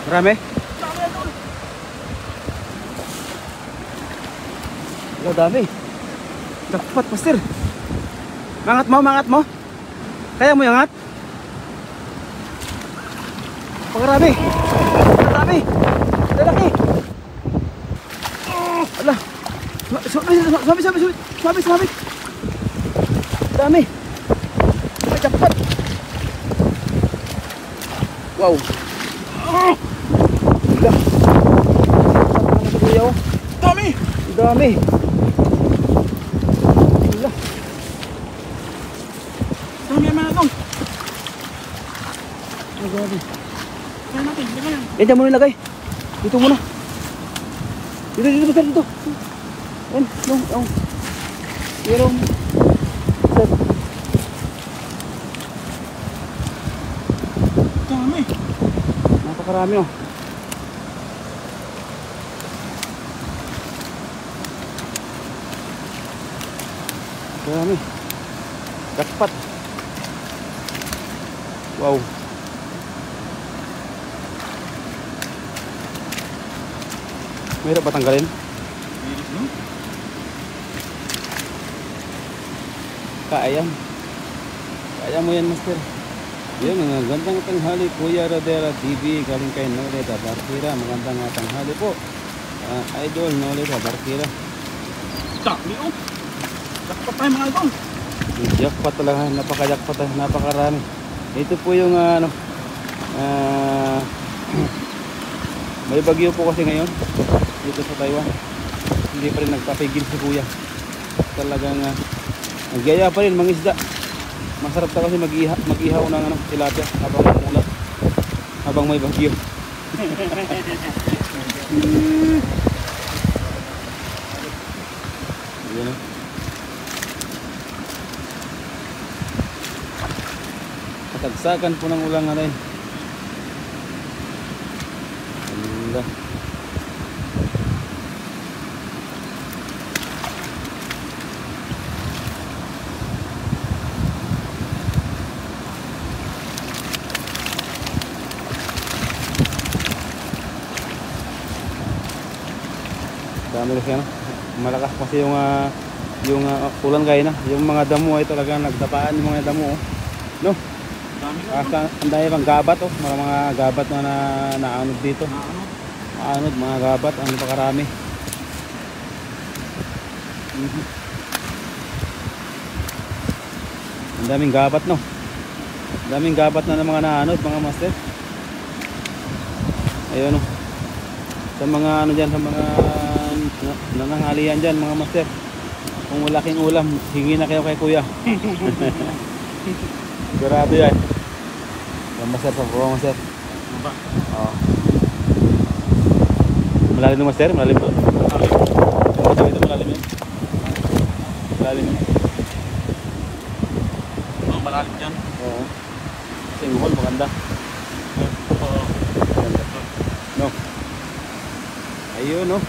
Marami? Oh, dami. Dapat, master. Mangat mo, mangat mo. Kaya mo yangat? Pakarami. Pakarami. Lalaki. Ala. Sumabit. Dami. Ay, dapat. Wow. Ala. Dami. Dami. Ala. Dami ang mga itong. Ay, grabe. Kaya natin, hindi ka yan. Diyan mo nilagay. Dito muna. Dito, basta dito. Yan, yung. Yung. Sir. Dami. Napakarami oh. Marami. Jackpot. Wow. Mahirap ba tanggalin? Kaya yan. Kaya mo yan, master. Yan, magandang tanghali, Kuya Rodela TV. Galing kay Noleta Barkira. Magandang tanghali po. Idol Noleta Barkira. Dami oh. Jackpot tayo mga itong. Jackpot talaga, napaka-jackpot, napakarami. Ito po yung may bagyo po kasi ngayon dito sa Taiwan. Hindi pa rin nagpapigil si Kuya. Talagang nagyaya pa rin mga isda. Masarap ta kasi mag-ihaw ng tilapia habang umulan, habang may bagyo. Yan. Katagsakan po ng ulang rin. Ganda. Dami kasi malakas kasi yung ulan gaya na. Yung mga damo ay talaga nagtapaan yung mga damo oh. No? Ang dami pang gabat oh. Mga gabat na naanod dito. Naanod mga gabat, ano pa karami. Ang daming gabat no. Ang daming gabat na ng mga naanod mga master. Ayun oh. Sa mga ano diyan, sa mga nananghalian diyan mga master. Kung malaking ulam, hingi na kayo kay Kuya. Sigurado yan. Yung master sa bawang master. Ano ba? Oo. Malalim ng master? Malalim to? Malalim. Ito malalim yan. Malalim yan. Mga malalim dyan. Oo. Kasi yung buhol maganda. Oo. No. Ayun no.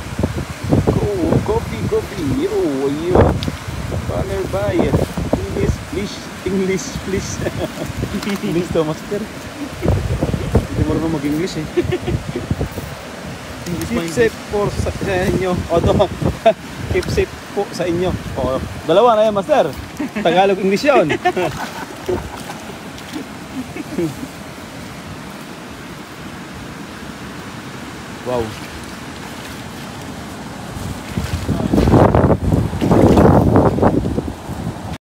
Coffee. Oh, ayun. Banner buy. English please. English to master. Hindi marunong mag-English eh. Keep safe po sa inyo. Keep safe po sa inyo. O, dalawa na yan master. Tagalog English yun. Wow.